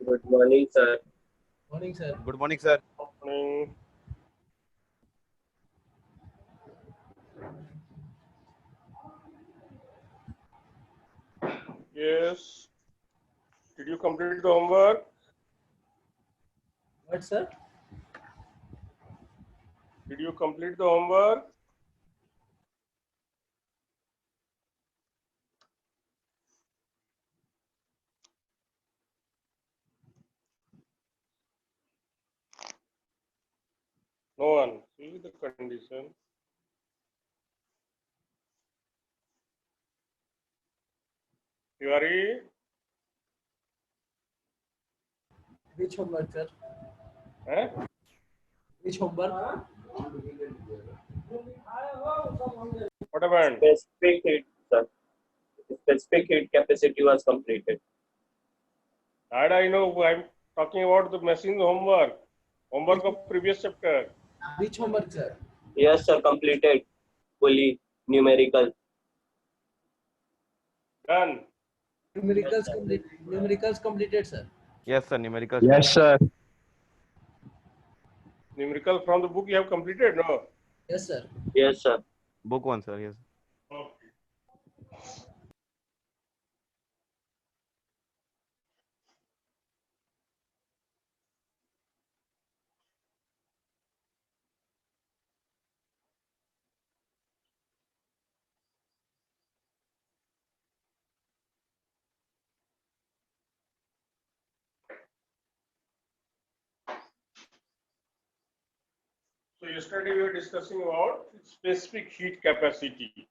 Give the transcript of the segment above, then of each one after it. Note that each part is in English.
Good morning, sir. Morning, sir. Good morning, sir. Morning. Yes. Did you complete the homework? What, sir? Did you complete the homework? No one. See the condition. Tiwari, Which homework, sir? eh? Which homework? What happened? Specific heat, sir. Specific heat capacity was completed. That I know. I'm talking about the machine homework. Homework of previous chapter. Which homework, sir? Yes, sir. Completed. Fully numerical. Done. Numericals completed, sir. Yes, sir. Numerical. Yes, sir. Numerical from the book you have completed, no? Yes, sir. Yes, sir. Book one, sir. Yes. Okay. So yesterday we were discussing about specific heat capacity.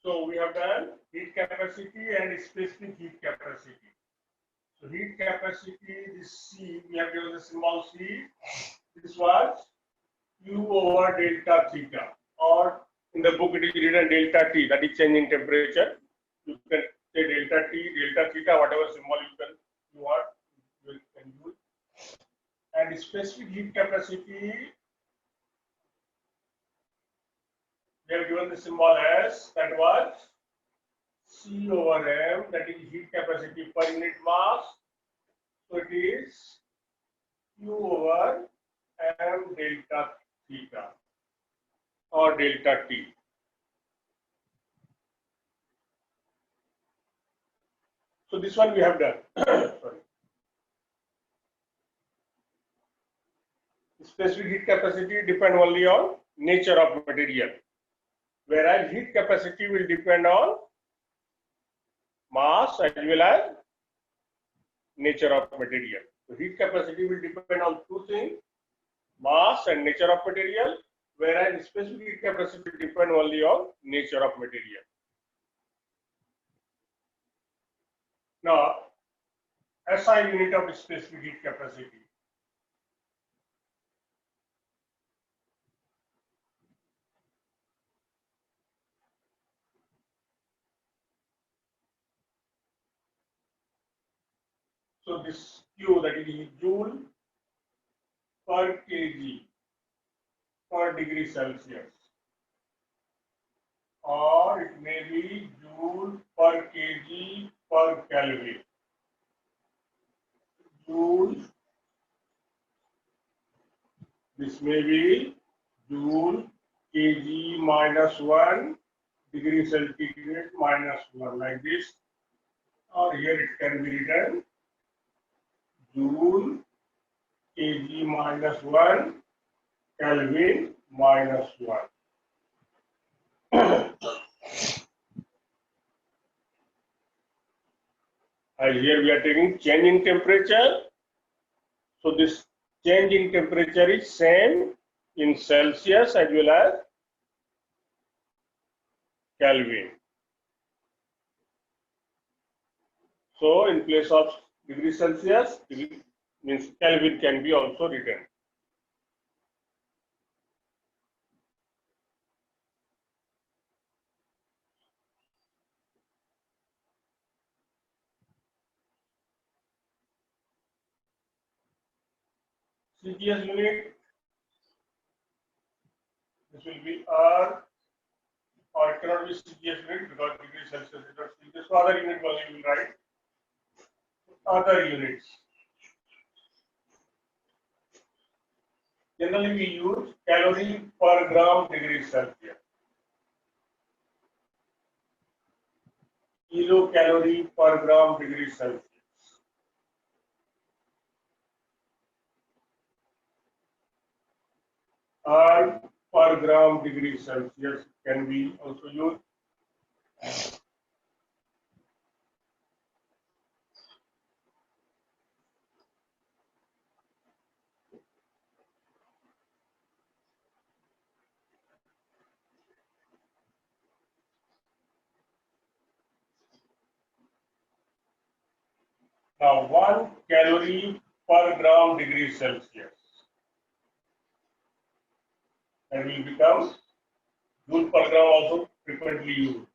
So we have done heat capacity and specific heat capacity. So heat capacity, this C, we have given the symbol C. This was U over delta theta, or in the book it is written delta T, that is change in temperature. You can say delta T, delta theta, whatever symbol you want, you can use. And specific heat capacity, we have given the symbol as, that was C over M, that is heat capacity per unit mass. So it is Q over M delta theta or delta T. So this one we have done. Sorry. Specific heat capacity depend only on nature of material, whereas heat capacity will depend on mass as well as nature of material. So heat capacity will depend on two things, mass and nature of material, whereas specific heat capacity depend only on nature of material. Now, SI unit of specific heat capacity. So this Q, that is joule per kg per degree Celsius, or it may be joule per kg per Kelvin. Joule, this may be joule kg minus 1 degree centigrade minus 1, like this, or here it can be written joule kg minus 1 Kelvin minus 1. And here we are taking change in temperature. So this change in temperature is same in Celsius as well as Kelvin. So in place of degree Celsius, means Kelvin can be also written. CGS unit, this will be R, or it cannot be CGS unit because degree Celsius is not CGS. So other unit only we will write. other units. Generally, we use calorie per gram degree Celsius. Kilocalorie per gram degree Celsius. And per gram degree Celsius can be also used. Now, 1 calorie per gram degree Celsius. That will become joule per gram also frequently used.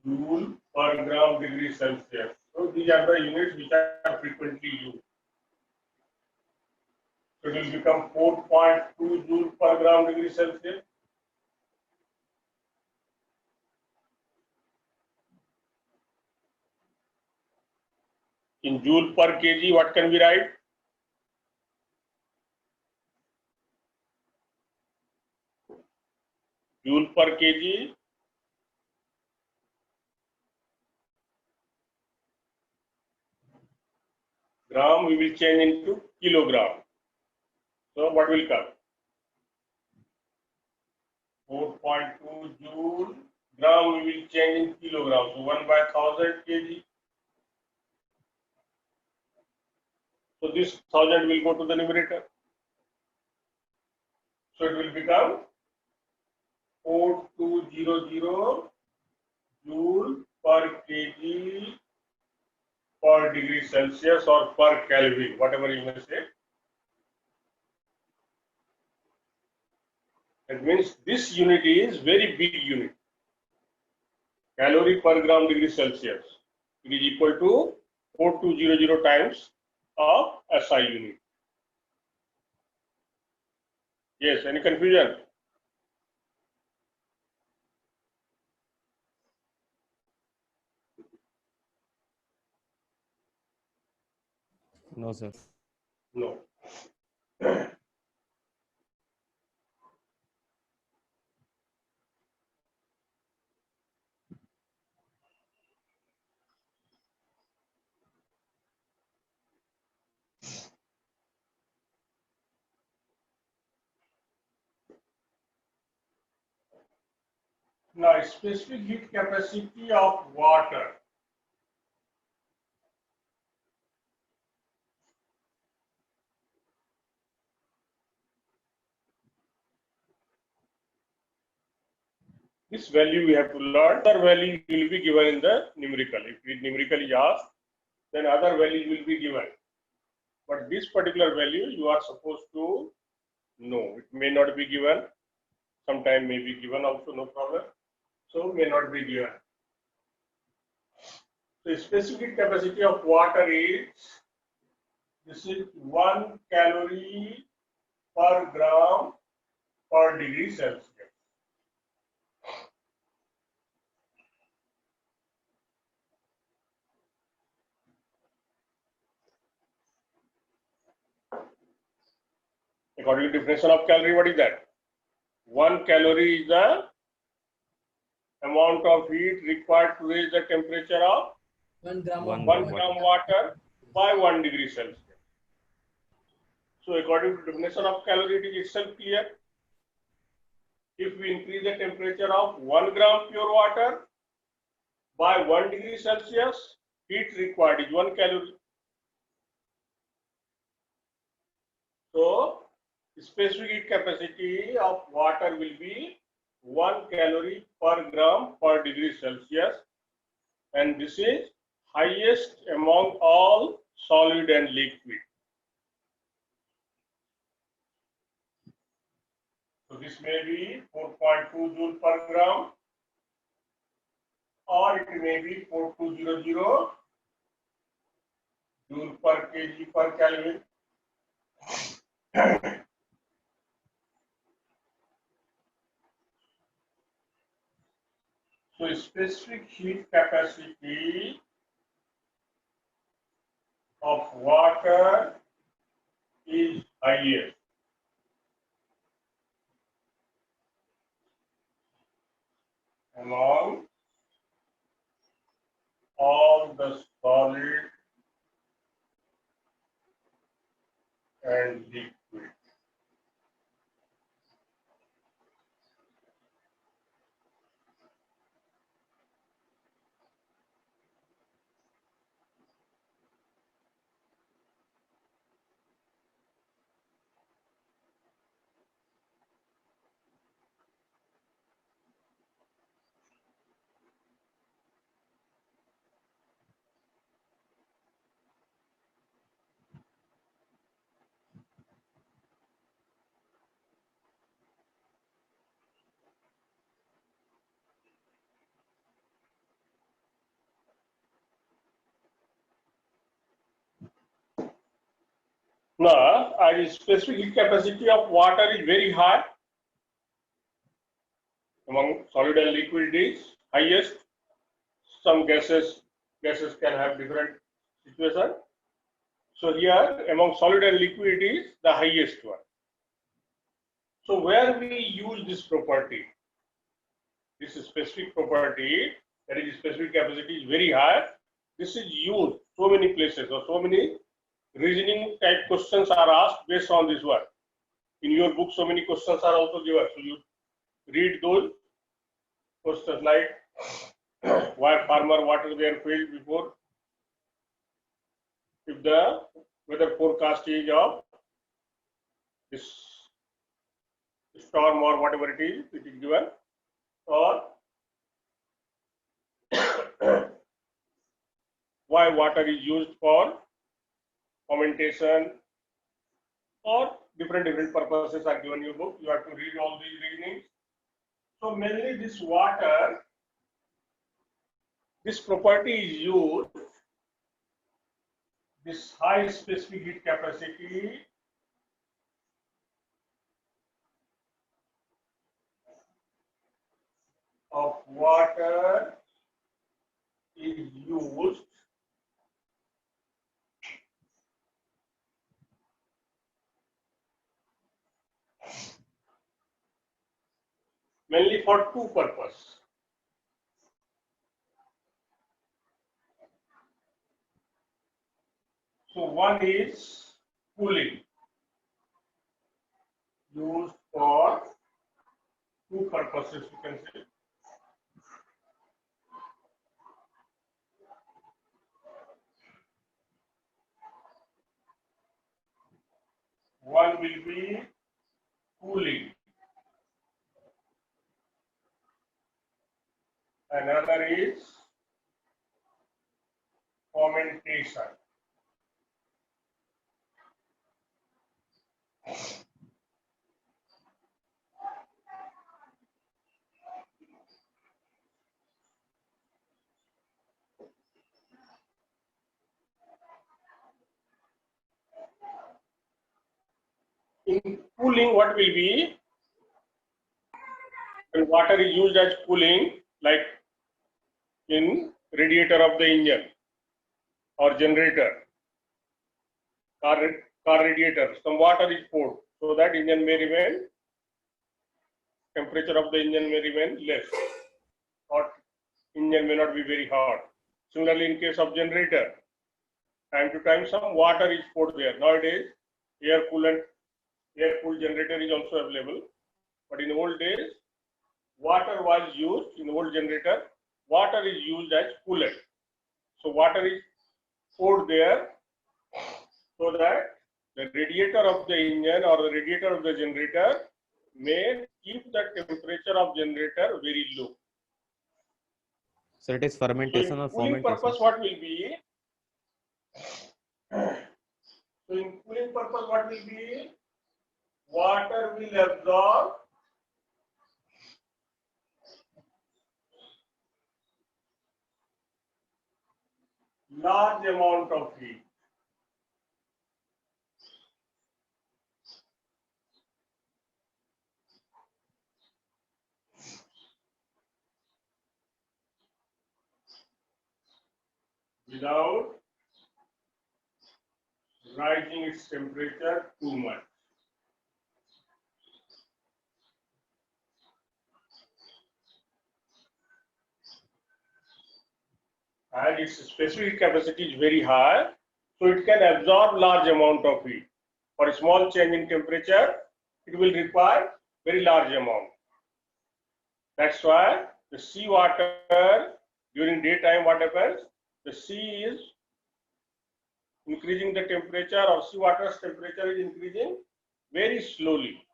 Joule per gram degree Celsius. So these are the units which are frequently used. So it will become 4.2 joule per gram degree Celsius. In joule per kg, what can we write? Joule per kg. Gram we will change into kilogram. So what will come? 4.2 joule. Gram we will change in kilogram. So 1 by 1000 kg. So this 1000 will go to the numerator. So it will become 4200 joule per kg per degree Celsius or per Kelvin, whatever you may say. That means this unit is very big unit. Calorie per gram degree Celsius. It is equal to 4200 times of SI unit. Yes, any confusion? No, sir. No. Now, specific heat capacity of water. This value we have to learn. Other value will be given in the numerical. If it numerically asked, then other values will be given. But this particular value you are supposed to know. It may not be given. Sometime may be given also, no problem. So may not be given. So specific capacity of water is, this is 1 calorie per gram per degree Celsius. According to definition of calorie, what is that? 1 calorie is the amount of heat required to raise the temperature of 1 gram One of 1 gram gram water by 1 degree Celsius. So according to definition of calorie, it is itself clear. If we increase the temperature of 1 gram pure water by 1 degree Celsius, heat required is 1 calorie. So specific heat capacity of water will be 1 calorie per gram per degree Celsius, and this is highest among all solid and liquid. So this may be 4.2 joule per gram, or it may be 4200 joule per kg per Kelvin. So specific heat capacity of water is highest? Among all the solid and liquid. Now, the specific heat capacity of water is very high. Among solid and liquid is highest. Some gases can have different situation. So here among solid and liquid is the highest one. So where we use this property, this specific property, that is specific capacity is very high. This is used so many places, or so many reasoning type questions are asked based on this one. In your book, so many questions are also given. So you read those questions like why farmer water their field before, if the weather forecast is of this storm or whatever it is given, or why water is used for fermentation, or different purposes are given in your book. You have to read all these reasonings. So mainly this water, this property is used, this high specific heat capacity of water is used mainly for two purposes. So one is cooling, used for two purposes, you can say. One will be cooling, another is fermentation. In cooling, what will be, when water is used as cooling, like in radiator of the engine or generator, car radiator, some water is poured so that engine may remain, temperature of the engine may remain less, or engine may not be very hot. Similarly, in case of generator, time to time some water is poured there. Nowadays, air cooled generator is also available, but in old days, water was used in old generator. Water is used as coolant. So water is poured there so that the radiator of the engine or the radiator of the generator may keep the temperature of generator very low. So it is So fermentation in or cooling fermentation. purpose, what will be? So in cooling purpose, what will be? Water will absorb large amount of heat. Without rising its temperature too much. And its specific capacity is very high, so it can absorb large amount of heat. For a small change in temperature, it will require very large amount. That's why the sea water during daytime, what happens? The sea is increasing the temperature, or sea water's temperature is increasing very slowly,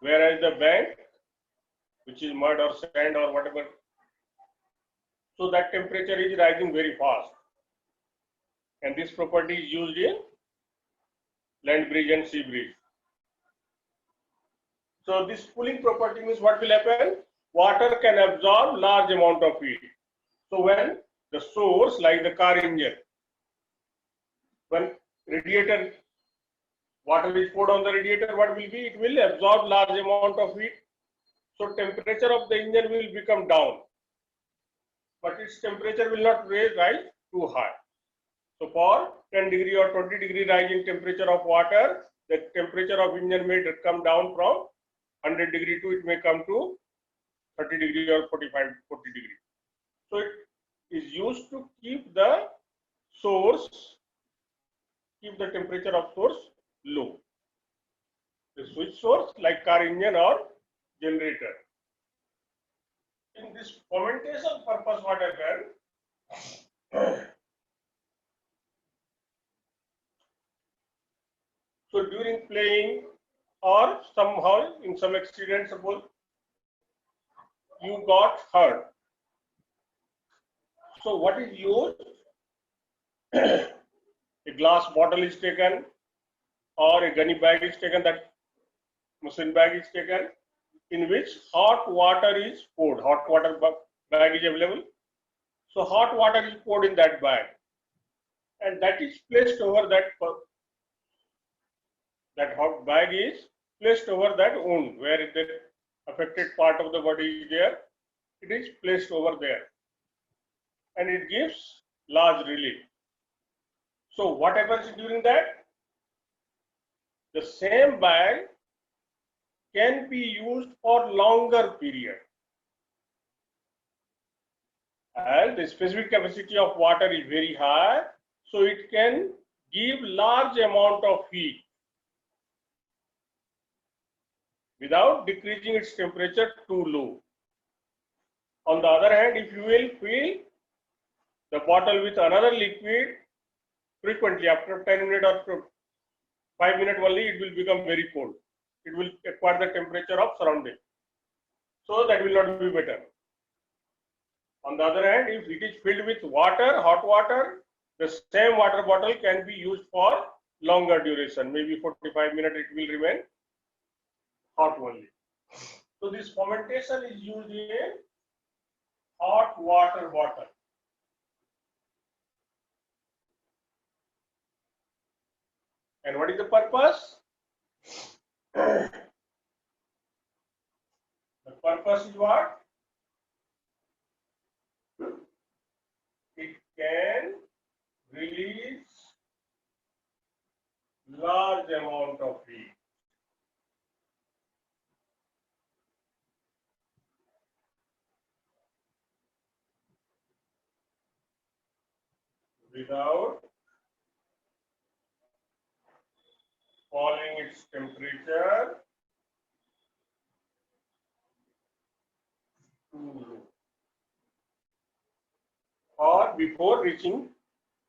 whereas the bank, which is mud or sand or whatever, so that temperature is rising very fast. And this property is used in land bridge and sea bridge. So this cooling property means what will happen? Water can absorb large amount of heat. So when the source, like the car engine, when radiator, water is poured on the radiator, what will be? It will absorb large amount of heat. So temperature of the engine will become down, but its temperature will not rise too high. So for 10 degree or 20 degree rise in temperature of water, the temperature of engine may come down from 100 degree to, it may come to 30 degree or 45, 40 degree. So it is used to keep the source, keep the temperature of source low. The switch source like car engine or generator. In this fermentation purpose, what happens? So during playing or somehow in some accident, suppose you got hurt. So what is used? A glass bottle is taken or a gunny bag is taken, that muslin bag is taken, in which hot water is poured. Hot water bag is available. So hot water is poured in that bag, and that is placed over that hot bag is placed over that wound where the affected part of the body is there. It is placed over there, and it gives large relief. So what happens during that? The same bag can be used for longer period, as the specific capacity of water is very high, so it can give large amount of heat without decreasing its temperature too low. On the other hand, if you will fill the bottle with another liquid frequently, after 10 minutes or 5 minutes only, it will become very cold. It will acquire the temperature of surrounding. So that will not be better. On the other hand, if it is filled with water, hot water, the same water bottle can be used for longer duration, maybe 45 minutes it will remain hot only. So this fermentation is used in hot water bottle. And what is the purpose? The purpose is what? It can release large amount of heat. Without falling its temperature too low, or before reaching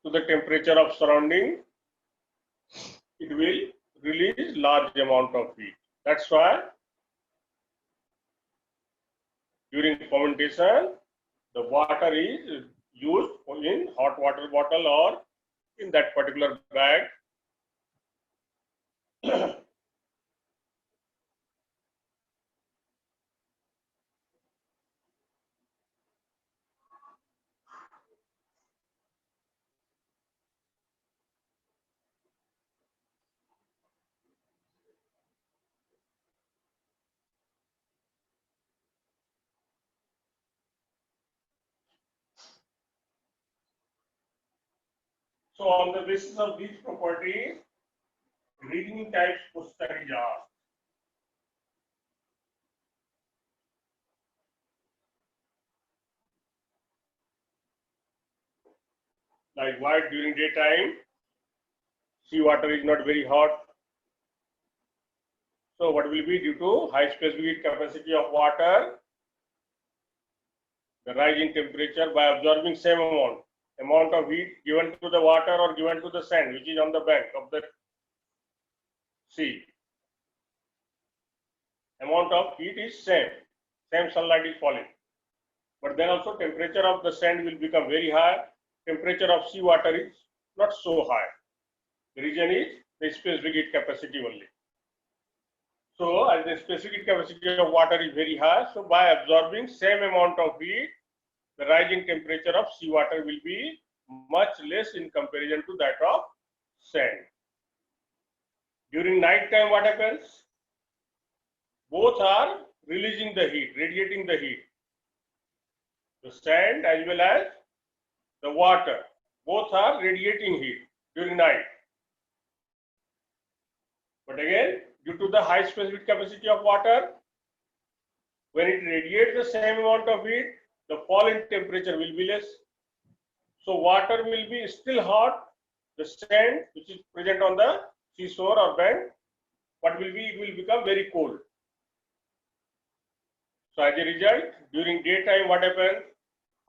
to the temperature of surrounding, it will release large amount of heat. That's why during fermentation, the water is used in hot water bottle or in that particular bag. So on the basis of these properties, Reasoning types question is asked. Like why during daytime seawater is not very hot? So what will be due to high specific heat capacity of water, the rise in temperature by absorbing same amount of heat given to the water or given to the sand which is on the bank of the sea. Amount of heat is same sunlight is falling. But then also temperature of the sand will become very high, temperature of seawater is not so high. The reason is the specific heat capacity only. So as the specific capacity of water is very high, so by absorbing same amount of heat, the rising temperature of seawater will be much less in comparison to that of sand. During night time, what happens? Both are releasing the heat, radiating the heat. The sand as well as the water, both are radiating heat during night. But again, due to the high specific capacity of water, when it radiates the same amount of heat, the fall in temperature will be less. So water will be still hot. The sand which is present on the seashore or bank, what will be? It will become very cold. So as a result, during daytime, what happens?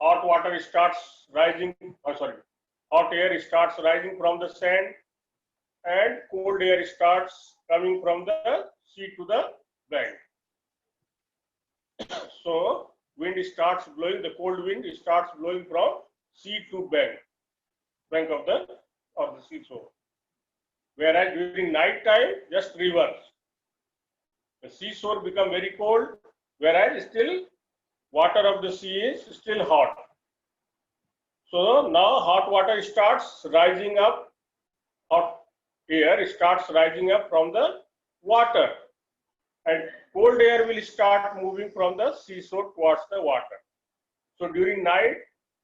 Hot water starts rising. Hot air starts rising from the sand, and cold air starts coming from the sea to the bank. So wind starts blowing. The cold wind starts blowing from sea to bank of the seashore. Whereas during night time, just reverse. The seashore become very cold, whereas still water of the sea is still hot. So now hot water starts rising up, hot air starts rising up from the water, and cold air will start moving from the seashore towards the water. So during night,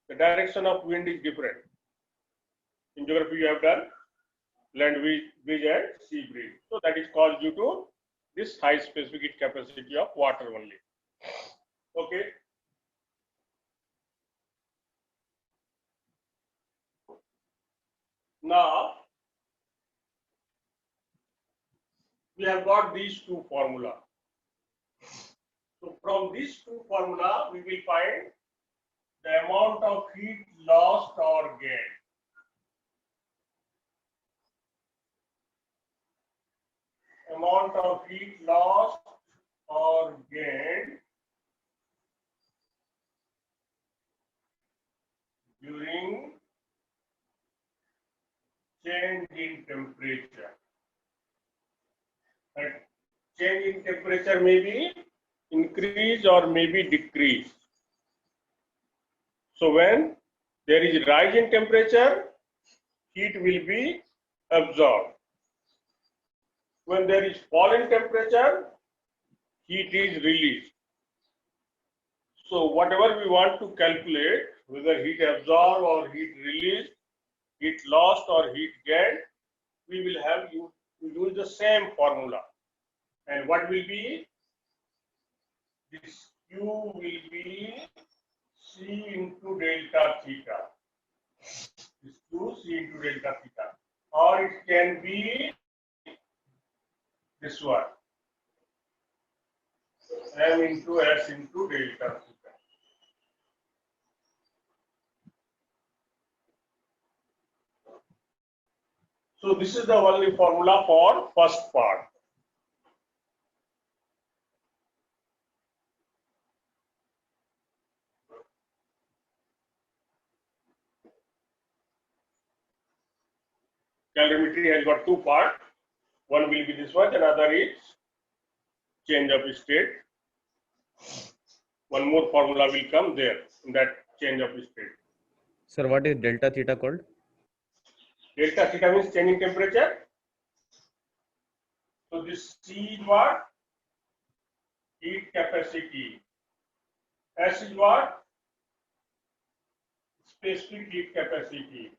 the direction of wind is different. In geography, you have done land breeze and sea breeze. So that is caused due to this high specific heat capacity of water only. Okay. Now we have got these two formula. So from these two formula, we will find the amount of heat lost or gained. Amount of heat lost or gained during change in temperature. And change in temperature may be increase or may be decrease. So when there is rise in temperature, heat will be absorbed. When there is fall in temperature, heat is released. So whatever we want to calculate, whether heat absorbed or heat released, heat lost or heat gained, we will have to use the same formula. And what will be? This Q will be C into delta theta. This Q C into delta theta. Or it can be this one. M into S into delta theta. So this is the only formula for first part. Calorimetry has got two parts. One will be this one, another is change of state. One more formula will come there in that change of state. Sir, what is delta theta called? Delta theta means change in temperature. So this C is what? Heat capacity. S is what? Specific heat capacity.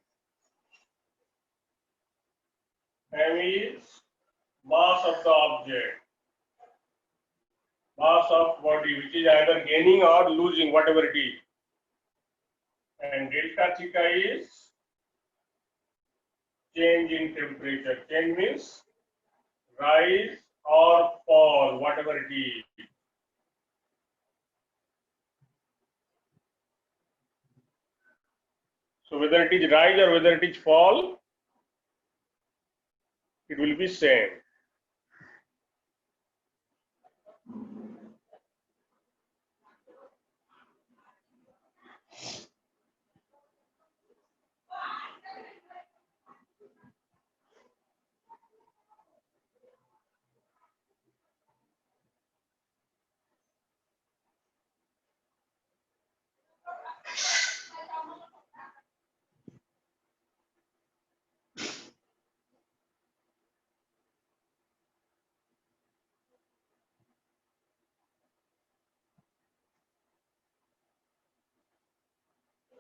M is mass of the object, mass of body, which is either gaining or losing, whatever it is. And delta theta is change in temperature. Change means rise or fall, whatever it is. So whether it is rise or whether it is fall, it will be same.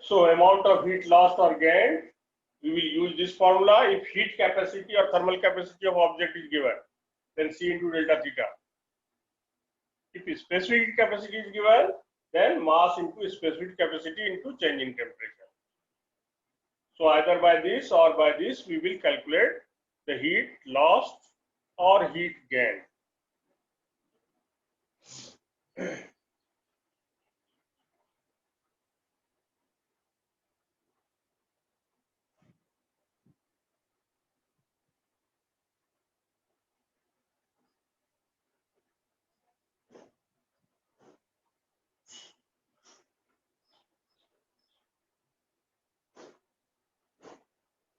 So amount of heat lost or gained, we will use this formula if heat capacity or thermal capacity of object is given, then C into delta theta. If specific heat capacity is given, then mass into specific capacity into change in temperature. So either by this or by this, we will calculate the heat lost or heat gained.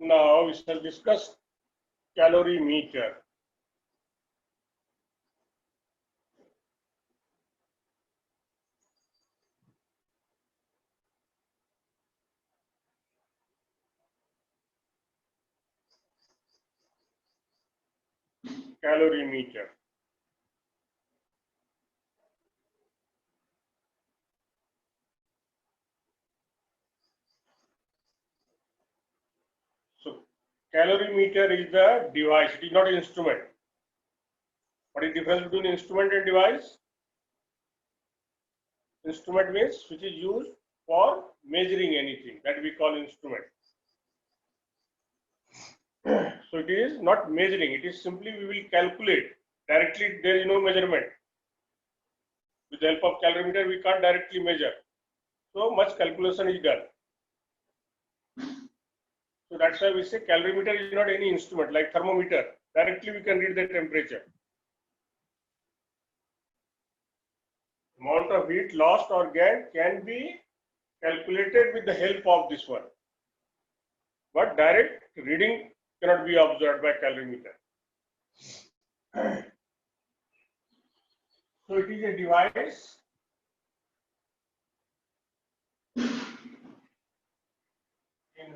Now we shall discuss calorimeter. Calorimeter. So calorimeter is the device, it is not an instrument. What is the difference between instrument and device? Instrument means which is used for measuring anything, that we call instrument. So it is not measuring, it is simply we will calculate. Directly there is no measurement. With the help of calorimeter we can't directly measure. So much calculation is done. So that's why we say calorimeter is not any instrument like thermometer. Directly we can read the temperature. Amount of heat lost or gained can be calculated with the help of this one. But direct reading cannot be observed by calorimeter. So it is a device in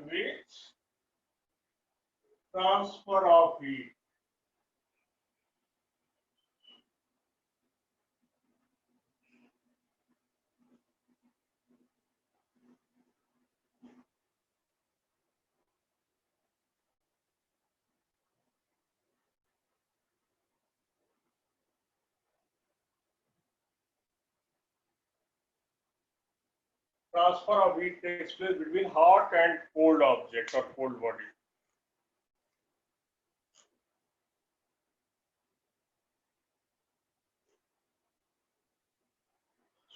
which transfer of heat takes place between hot and cold object or cold body.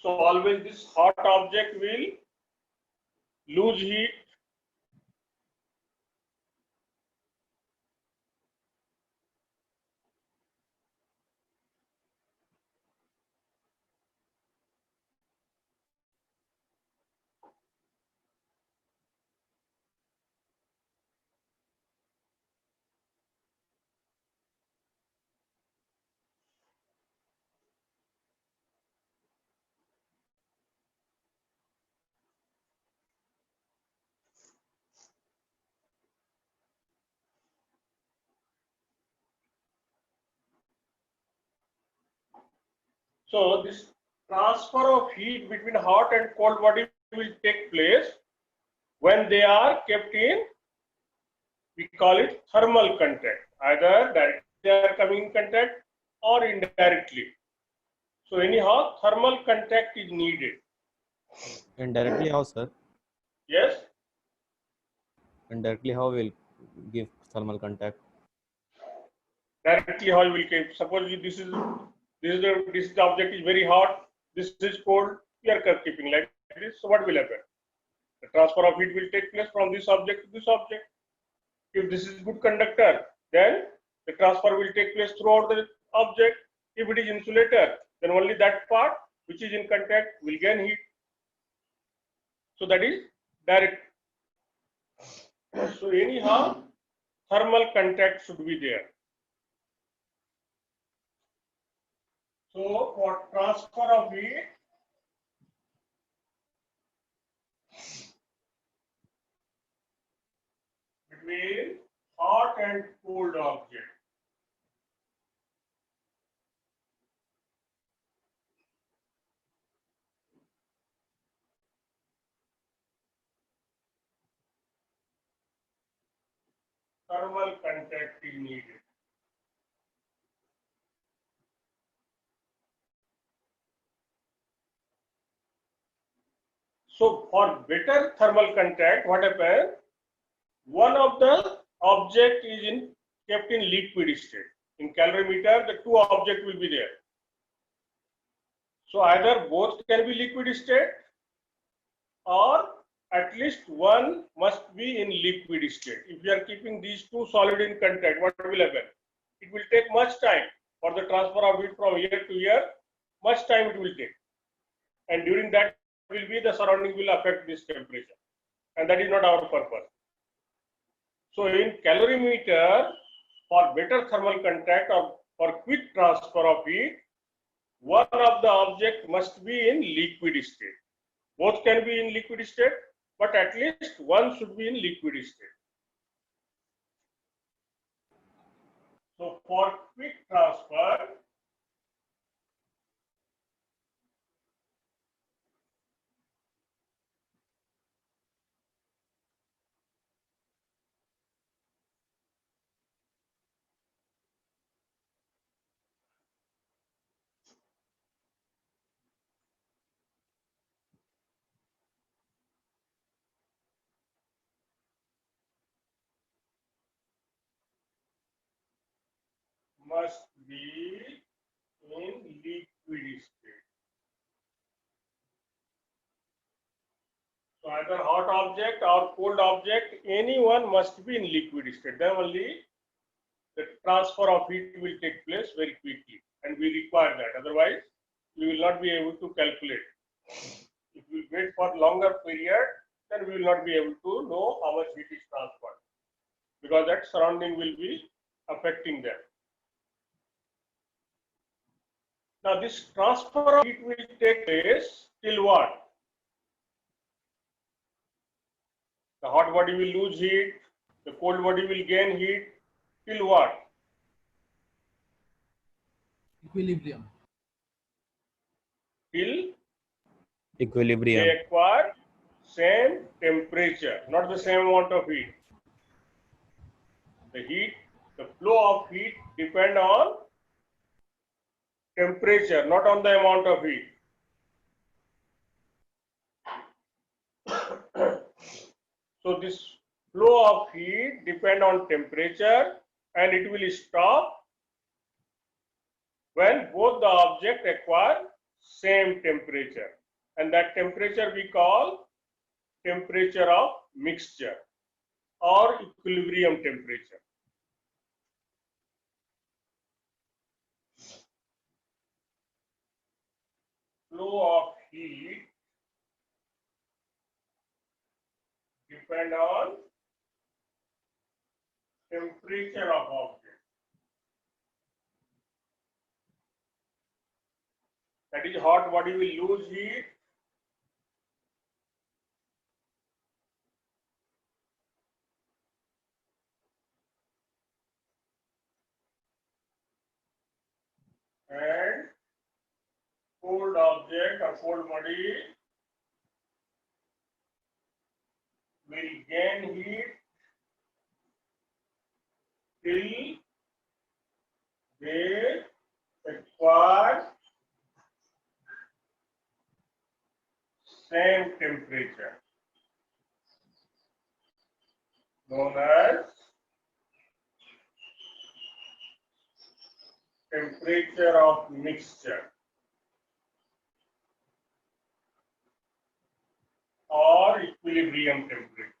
So always this hot object will lose heat So this transfer of heat between hot and cold body will take place when they are kept in, we call it thermal contact, either directly they are coming in contact or indirectly. So anyhow, thermal contact is needed. Indirectly how, sir? Yes. Indirectly how will give thermal contact? Directly how you will keep. Suppose this object is very hot, this is cold, you are keeping like this. So what will happen? The transfer of heat will take place from this object to this object. If this is good conductor, then the transfer will take place throughout the object. If it is insulator, then only that part which is in contact will gain heat. So that is direct. So anyhow, thermal contact should be there. So for transfer of heat, between hot and cold object, thermal contact is needed. So for better thermal contact, what happens? One of the object is kept in liquid state. In calorimeter, the two objects will be there. So either both can be liquid state or at least one must be in liquid state. If we are keeping these two solid in contact, what will happen? It will take much time for the transfer of heat from here to here. Much time it will take. And during that will be the surrounding will affect this temperature. And that is not our purpose. So in calorimeter, for better thermal contact or for quick transfer of heat, one of the object must be in liquid state. Both can be in liquid state, but at least one should be in liquid state. So for quick transfer, must be in liquid state. So either hot object or cold object, any one must be in liquid state. Then only the transfer of heat will take place very quickly, and we require that. Otherwise, we will not be able to calculate. If we wait for longer period, then we will not be able to know how much heat is transferred, because that surrounding will be affecting them. Now this transfer of heat will take place till what? The hot body will lose heat, the cold body will gain heat, till what? Equilibrium. Till Equilibrium. they acquire same temperature, not the same amount of heat. The flow of heat depend on temperature, not on the amount of heat. So this flow of heat depend on temperature, and it will stop when both the object acquire same temperature, and that temperature we call temperature of mixture or equilibrium temperature. Flow of heat depend on temperature of object. That is, hot body will lose heat, and cold object or cold body will gain heat till temperature, known as temperature of mixture or equilibrium temperature.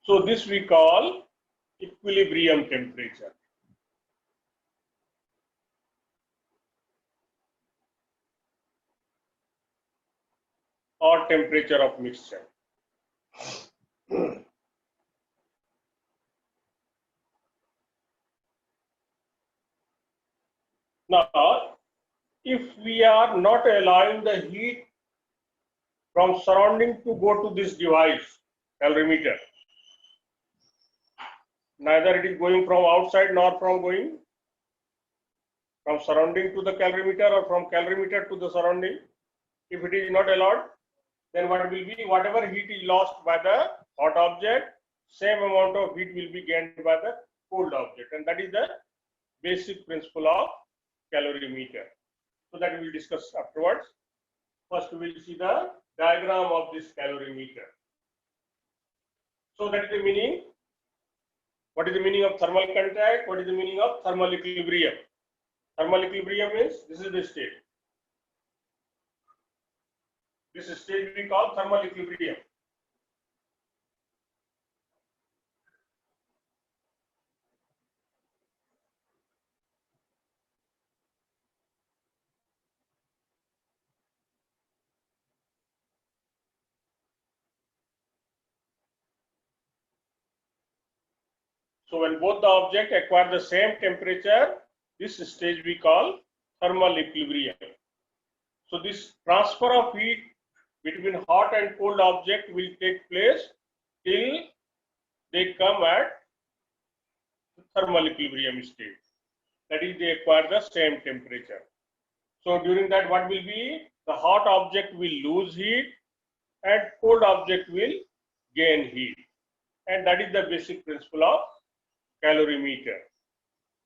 So this we call equilibrium temperature. Or temperature of mixture. Now, if we are not allowing the heat from surrounding to go to this device, calorimeter, neither it is going from outside nor from going from surrounding to the calorimeter or from calorimeter to the surrounding. If it is not allowed, then what will be, whatever heat is lost by the hot object, same amount of heat will be gained by the cold object, and that is the basic principle of calorimeter. So that we will discuss afterwards. First we will see the diagram of this calorimeter. So that is the meaning. What is the meaning of thermal contact? What is the meaning of thermal equilibrium? Thermal equilibrium means this is the state. This state we call thermal equilibrium. So when both the object acquire the same temperature, this stage we call thermal equilibrium. So this transfer of heat between hot and cold object will take place till they come at thermal equilibrium state. That is, they acquire the same temperature. So during that, what will be? The hot object will lose heat and cold object will gain heat. And that is the basic principle of calorimeter.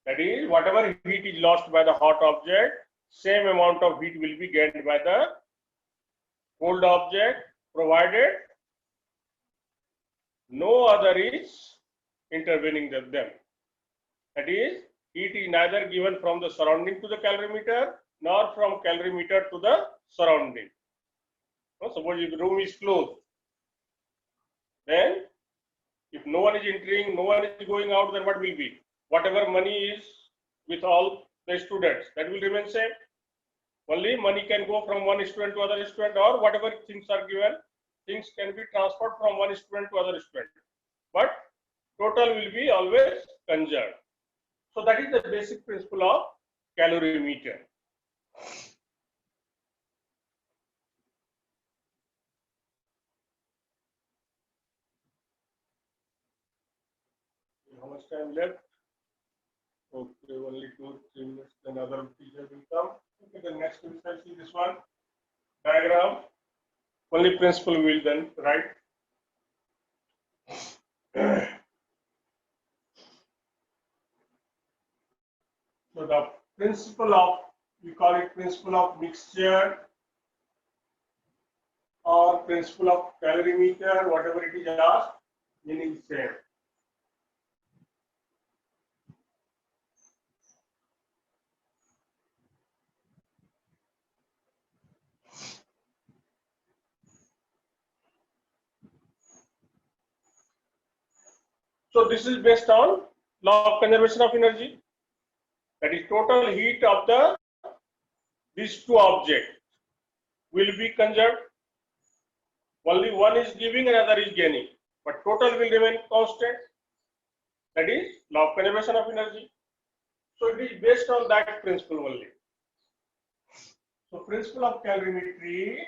That is, whatever heat is lost by the hot object, same amount of heat will be gained by the cold object, provided no other is intervening with them. That is, heat is neither given from the surrounding to the calorimeter nor from calorimeter to the surrounding. Suppose if the room is closed, then if no one is entering, no one is going out, then what will be? Whatever money is with all the students, that will remain same. Only money can go from one student to other student, or whatever things are given, things can be transferred from one student to other student. But total will be always conserved. So that is the basic principle of calorimeter. How much time left? Okay, only 2-3 minutes, then other teacher will come. Okay, the next we shall see this one. Diagram. Only principle will then write. So the principle of, we call it principle of mixture or principle of calorimeter, whatever it is asked, meaning same. So this is based on law of conservation of energy. That is, total heat of these two objects will be conserved. Only one is giving and other is gaining, but total will remain constant. That is law of conservation of energy. So it is based on that principle only. So principle of calorimetry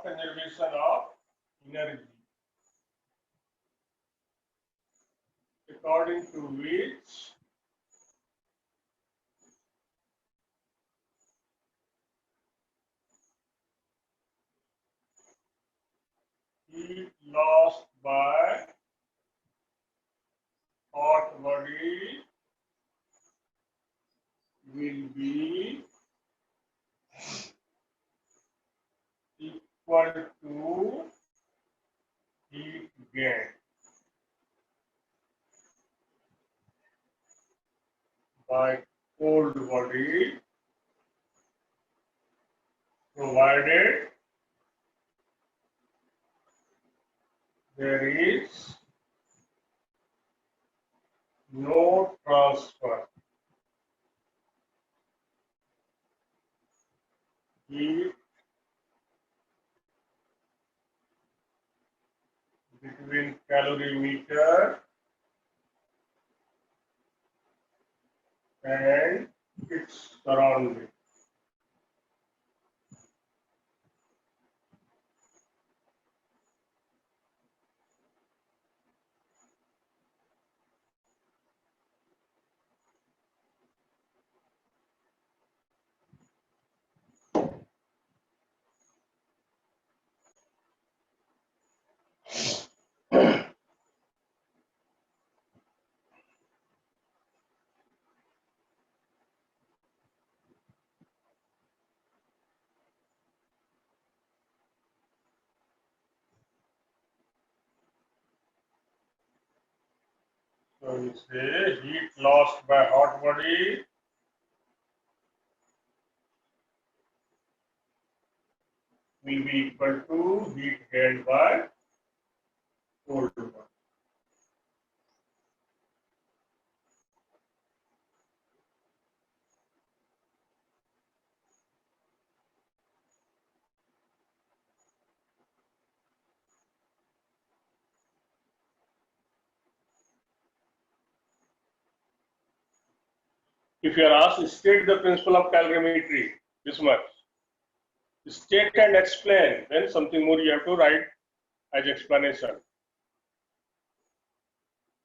conservation of energy, according to which heat lost by hot body will be equal to heat gain by cold body, provided there is no transfer. Heat between calorimeter and its surrounding. So we say heat lost by hot body will be equal to heat gained by cold body. If you are asked, state the principle of calorimetry, this much. State and explain, then something more you have to write as explanation.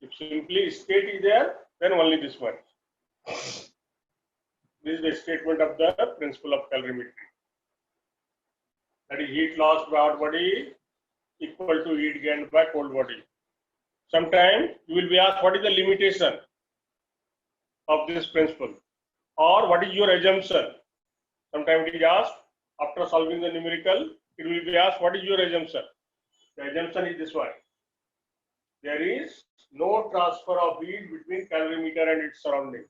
If simply state is there, then only this much. This is the statement of the principle of calorimetry. That is heat lost by hot body equal to heat gained by cold body. Sometimes you will be asked what is the limitation of this principle, or what is your assumption. Sometimes it is asked after solving the numerical, it will be asked what is your assumption. The assumption is this one: there is no transfer of heat between calorimeter and its surrounding.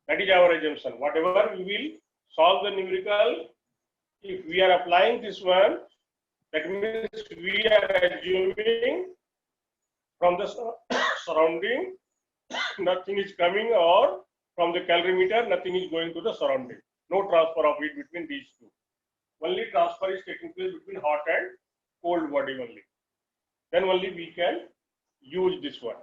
That is our assumption. Whatever we will solve the numerical, if we are applying this one, that means we are assuming from the surrounding nothing is coming, or from the calorimeter nothing is going to the surrounding. No transfer of heat between these two. Only transfer is taking place between hot and cold body only. Then only we can use this one.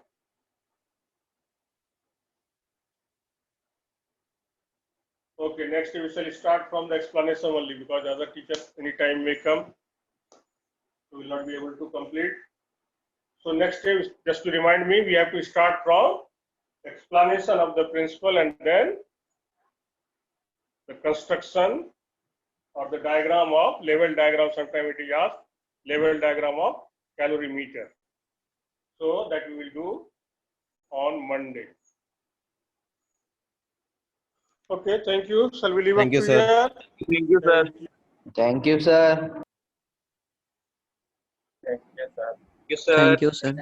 Okay, next we shall start from the explanation only, because other teachers anytime may come. We will not be able to complete. So next step is, just to remind me, we have to start from explanation of the principle and then the construction or the diagram of level diagram. Sometimes it is asked level diagram of calorimeter. So that we will do on Monday. Okay, thank you. Shall we leave Thank up you, to sir. here? Thank you, sir. Thank you, sir. Yes, sir. Yes, sir. Thank you, sir.